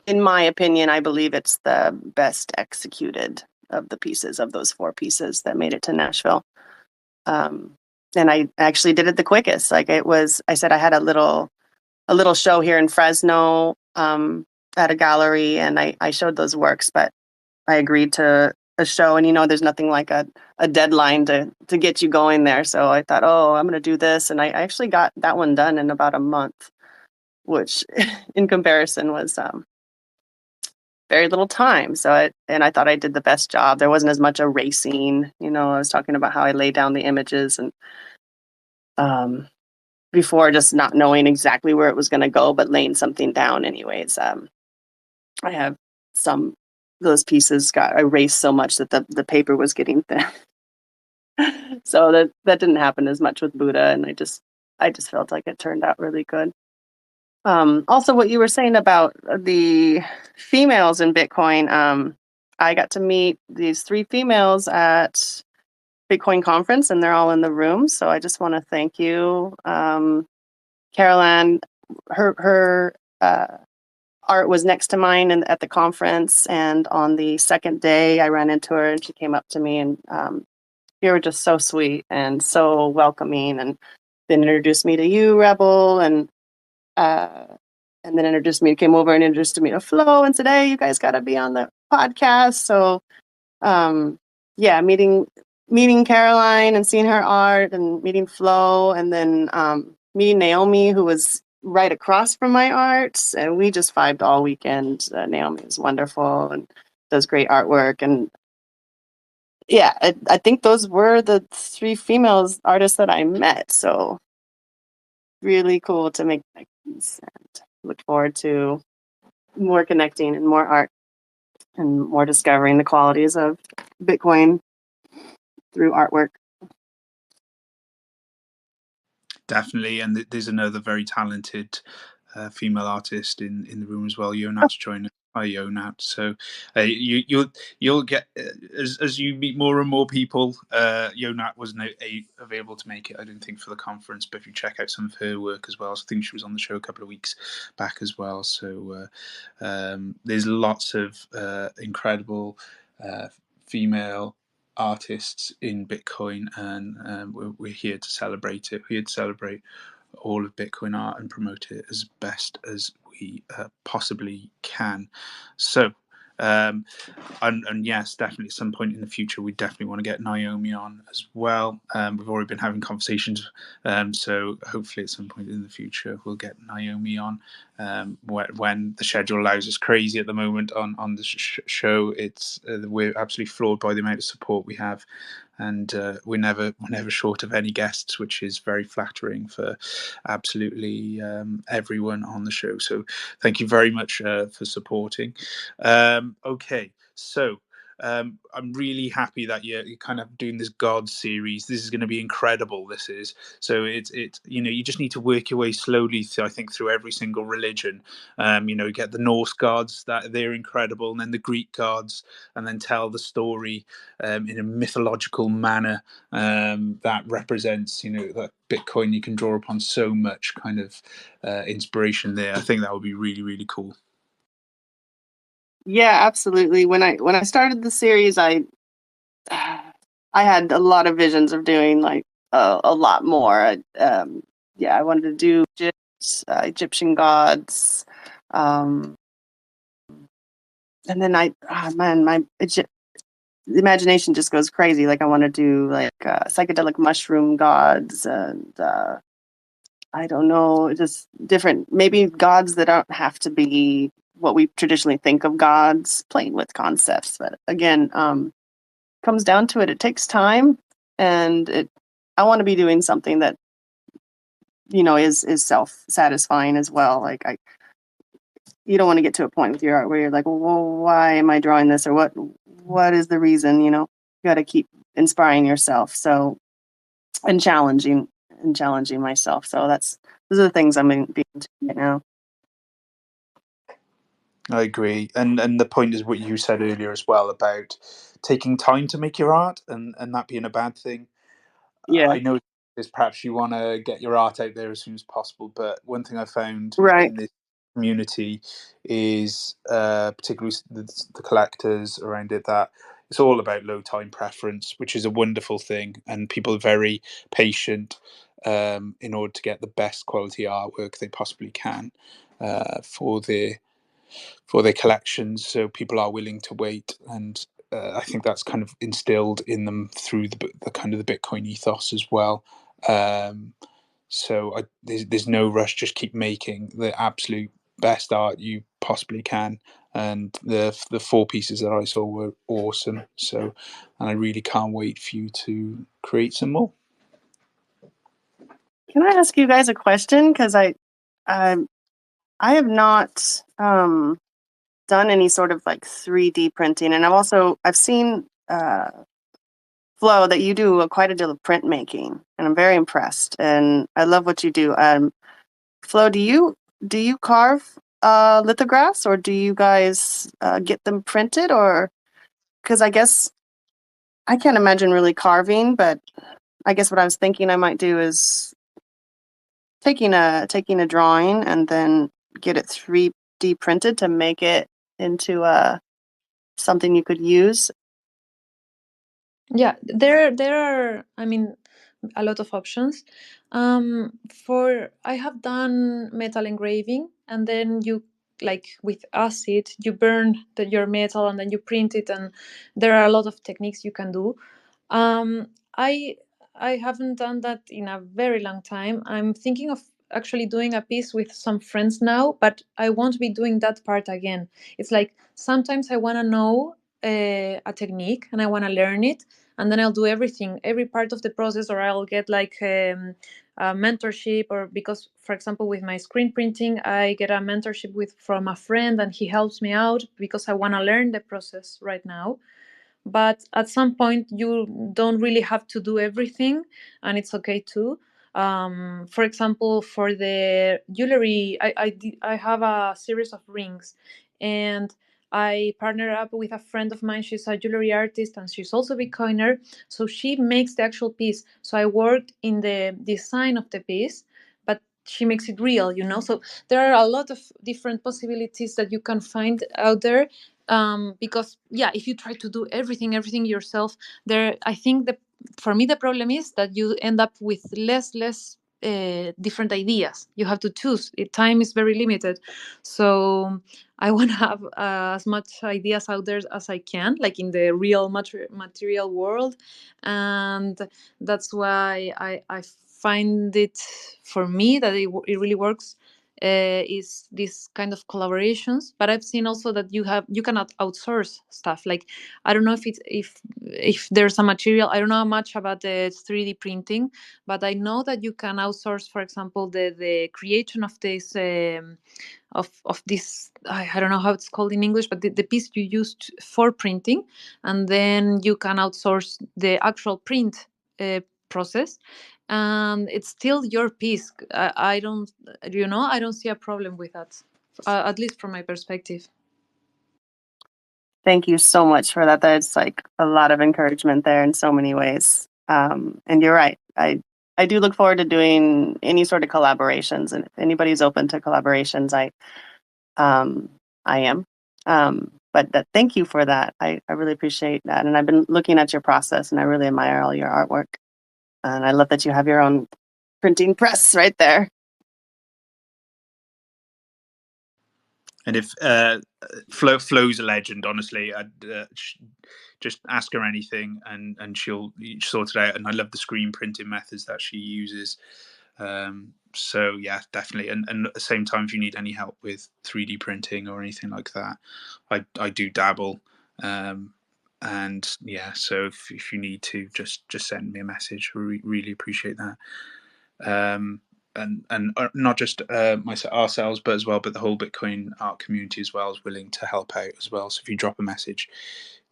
in my opinion, I believe it's the best executed of the pieces, of those 4 pieces that made it to Nashville. And I actually did it the quickest. Like, it was, I said I had a little show here in Fresno, at a gallery, and I showed those works, but I agreed to a show, and there's nothing like a deadline to get you going there. So I thought, oh, I'm going to do this. And I actually got that one done in about a month, which in comparison was very little time. So I thought I did the best job. There wasn't as much erasing. I was talking about how I lay down the images, and before, just not knowing exactly where it was going to go, but laying something down anyways. I have some, those pieces got erased so much that the paper was getting thin. So that didn't happen as much with Buddha, and I just felt like it turned out really good. Also, what you were saying about the females in Bitcoin, I got to meet these 3 females at Bitcoin conference, and they're all in the room. So I just want to thank you, Caroline. Her art was next to mine at the conference, and on the second day, I ran into her, and she came up to me, and you were just so sweet and so welcoming, and then introduced me to you, Rebel, and then came over and introduced me to Flo, and said, hey, you guys got to be on the podcast. So yeah, meeting Caroline and seeing her art, and meeting Flo, and then meeting Naomi, who was right across from my art, and we just vibed all weekend. Naomi is wonderful and does great artwork, and yeah, I think those were the 3 females artists that I met. So really cool to make connections, and look forward to more connecting and more art and more discovering the qualities of Bitcoin through artwork. Definitely, and there's another very talented female artist in the room as well. Yonat's joined us. Hi, Yonat. So you'll get, as you meet more and more people. Yonat wasn't available to make it, I don't think, for the conference, but if you check out some of her work as well, so I think she was on the show a couple of weeks back as well. So there's lots of incredible female artists in Bitcoin, and we're here to celebrate it. We're here to celebrate all of Bitcoin art and promote it as best as we possibly can. So, and yes, definitely at some point in the future, we definitely want to get Naomi on as well. We've already been having conversations, so hopefully at some point in the future we'll get Naomi on. When the schedule allows us. Crazy at the moment on the show. It's we're absolutely floored by the amount of support we have, and we're never short of any guests, which is very flattering for absolutely everyone on the show. So thank you very much for supporting. Okay, so I'm really happy that you're kind of doing this God series. This is going to be incredible. This is, so it's you just need to work your way slowly through, I think, through every single religion. Get the Norse gods, that they're incredible, and then the Greek gods, and then tell the story in a mythological manner that represents, that Bitcoin. You can draw upon so much kind of inspiration there. I think that would be really, really cool. Yeah, absolutely. When I started the series, I had a lot of visions of doing like a lot more. Yeah, I wanted to do Egyptian gods, and then the imagination just goes crazy. Like I want to do like psychedelic mushroom gods, and I don't know, just different, maybe gods that don't have to be what we traditionally think of gods, playing with concepts. But again, comes down to it. It takes time, and I want to be doing something that is self satisfying as well. Like you don't want to get to a point with your art where you're like, well, why am I drawing this, or what is the reason? You got to keep inspiring yourself. So and challenging myself. So those are the things I'm being into right now. I agree, and the point is what you said earlier as well about taking time to make your art, and that being a bad thing. Yeah. I know is perhaps you want to get your art out there as soon as possible, but one thing I found Right. in this community is particularly the collectors around it, that it's all about low time preference, which is a wonderful thing, and people are very patient in order to get the best quality artwork they possibly can for their collections. So people are willing to wait, and I think that's kind of instilled in them through the kind of the Bitcoin ethos as well. So there's no rush. Just keep making the absolute best art you possibly can. And the 4 pieces that I saw were awesome. So, and I really can't wait for you to create some more. Can I ask you guys a question? Because I have not done any sort of like 3D printing, and I've seen Flo, that you do quite a deal of printmaking, and I'm very impressed, and I love what you do. Flo, do you carve lithographs, or do you guys get them printed, or because I guess I can't imagine really carving, but I guess what I was thinking I might do is taking a drawing and then get it 3D printed to make it into something you could use. Yeah, there are, I mean, a lot of options. For I have done metal engraving, and then you, like with acid, you burn your metal and then you print it, and there are a lot of techniques you can do. um, I I haven't done that in a very long time. I'm thinking of actually doing a piece with some friends now, but I won't be doing that part again. It's like sometimes I want to know a technique and I want to learn it, and then I'll do everything, every part of the process, or I'll get like a mentorship, or because, for example, with my screen printing, I get a mentorship from a friend, and he helps me out because I want to learn the process right now. But at some point you don't really have to do everything, and it's okay too. For example, for the jewelry, I have a series of rings, and I partner up with a friend of mine. She's a jewelry artist and she's also a Bitcoiner, so she makes the actual piece. So I worked in the design of the piece, but she makes it real, so there are a lot of different possibilities that you can find out there. Because yeah, if you try to do everything yourself, there, I think for me the problem is that you end up with less different ideas. You have to choose. Time is very limited, so I want to have as much ideas out there as I can, like in the real material world. And that's why I find it, for me, that it really works, is this kind of collaborations. But I've seen also that you cannot outsource stuff. Like, I don't know if there's a material. I don't know much about the 3D printing, but I know that you can outsource, for example, the creation of this of this, I don't know how it's called in English, but the piece you used for printing, and then you can outsource the actual print process, and it's still your piece. I don't, I don't see a problem with that, at least from my perspective. Thank you so much for that. There's like a lot of encouragement there in so many ways. And you're right. I do look forward to doing any sort of collaborations, and if anybody's open to collaborations, I am. But thank you for that. I really appreciate that. And I've been looking at your process, and I really admire all your artwork. And I love that you have your own printing press right there. And if Flo's a legend, honestly, I'd just ask her anything, and she'll sort it out. And I love the screen printing methods that she uses. So yeah, definitely. And at the same time, if you need any help with 3D printing or anything like that, I do dabble. And yeah, so if you need to, just send me a message. We really appreciate that. And not just ourselves, but the whole Bitcoin art community as well is willing to help out as well. So if you drop a message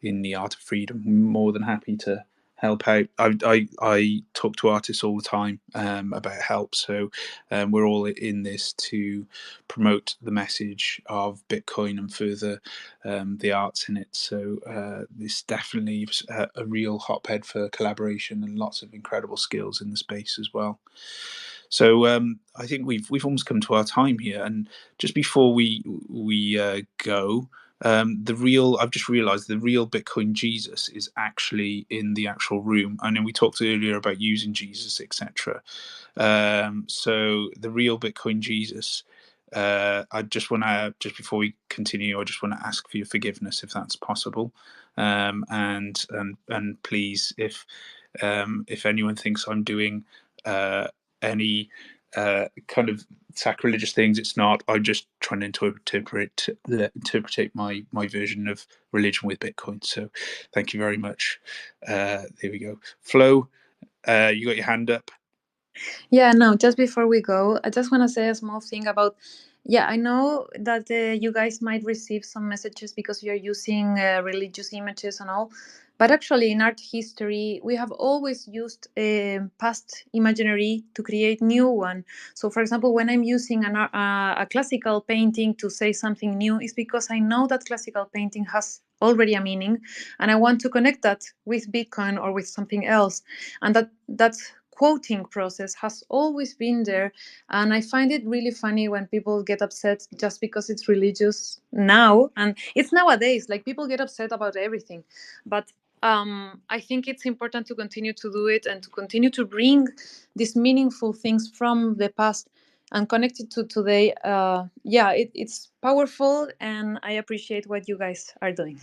in the Art of Freedom, I'm more than happy to help out. I talk to artists all the time about help, so we're all in this to promote the message of Bitcoin and further the arts in it. So this definitely is a real hotbed for collaboration and lots of incredible skills in the space as well. So I think we've almost come to our time here, and just before we go, I've just realised the real Bitcoin Jesus is actually in the actual room. I know we talked earlier about using Jesus, etc. So the real Bitcoin Jesus. I just want to, just before we continue, I just want to ask for your forgiveness if that's possible, and please, if anyone thinks I'm doing any kind of sacrilegious things, it's not. I'm just trying to interpret my version of religion with Bitcoin. So thank you very much. There we go. Flo, you got your hand up. Yeah, no, just before we go, I just want to say a small thing about. Yeah, I know that you guys might receive some messages because you're using religious images and all, but actually in art history, we have always used past imaginary to create new one. So, for example, when I'm using a classical painting to say something new, it's because I know that classical painting has already a meaning, and I want to connect that with Bitcoin or with something else, and that quoting process has always been there. And I find it really funny when people get upset just because it's religious now, and it's nowadays, like, people get upset about everything. But I think it's important to continue to do it and to continue to bring these meaningful things from the past and connect it to today. It's powerful, and I appreciate what you guys are doing.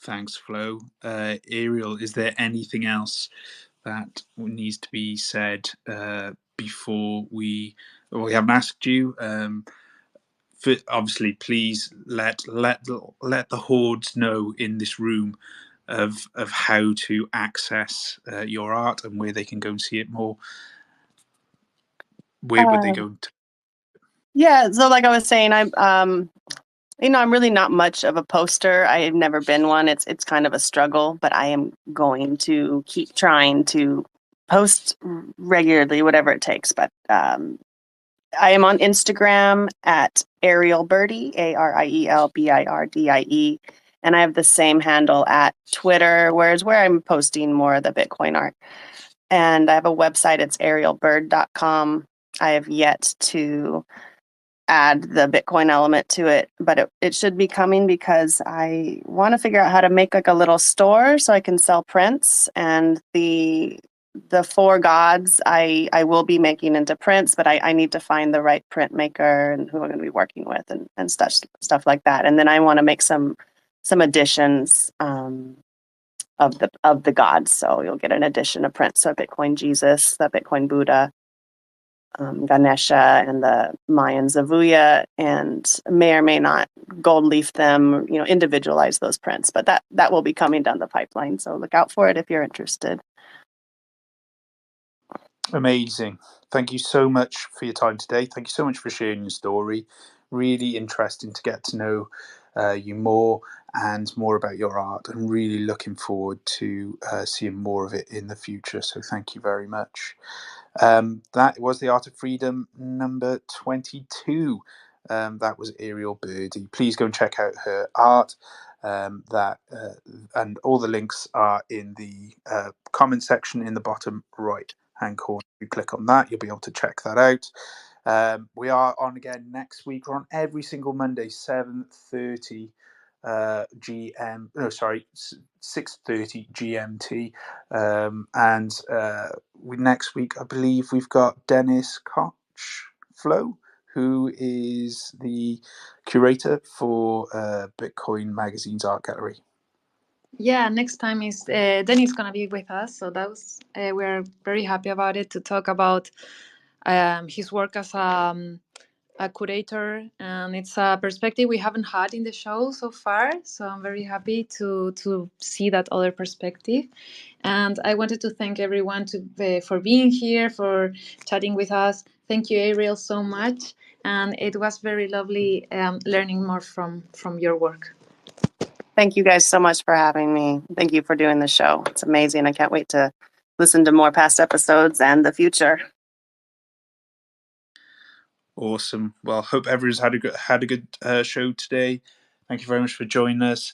Thanks, Flo. Ariel, is there anything else that needs to be said before we haven't asked you? Obviously, please let the hordes know in this room of how to access your art and where they can go and see it more. Where would they go to? Yeah, so like I was saying, I'm really not much of a poster. I've never been one. It's kind of a struggle, but I am going to keep trying to post regularly, whatever it takes. But I am on Instagram at Ariel Birdie, ArielBirdie, and I have the same handle at Twitter, where I'm posting more of the Bitcoin art. And I have a website, it's arielbird.com. I have yet to add the Bitcoin element to it, but it should be coming because I want to figure out how to make like a little store so I can sell prints, and the four gods I will be making into prints, but I need to find the right printmaker and who I'm going to be working with and stuff like that. And then I want to make some editions of the gods. So you'll get an edition of prints of Bitcoin Jesus, the Bitcoin Buddha, Ganesha, and the Mayan Zavuya, and may or may not gold leaf them, individualize those prints. But that will be coming down the pipeline. So look out for it if you're interested. Amazing. Thank you so much for your time today. Thank you so much for sharing your story. Really interesting to get to know you more and more about your art, and really looking forward to seeing more of it in the future. So thank you very much. That was the Art of Freedom number 22. That was Ariel Birdie. Please go and check out her art. And all the links are in the comment section in the bottom right hand corner. If you click on that, you'll be able to check that out. We are on again next week. We're on every single Monday, 7:30 GM. No, sorry, 6:30 GMT. And next week, I believe we've got Dennis Koch-Flo, who is the curator for Bitcoin Magazine's art gallery. Yeah, next time is Dennis gonna be with us, so that was we're very happy about it, to talk about his work as a curator, and it's a perspective we haven't had in the show so far. So I'm very happy to see that other perspective. And I wanted to thank everyone for being here, for chatting with us. Thank you, Ariel, so much, and it was very lovely learning more from your work. Thank you guys so much for having me. Thank you for doing the show. It's amazing. I can't wait to listen to more past episodes and the future. Awesome. Well, hope everyone's had a good show today. Thank you very much for joining us.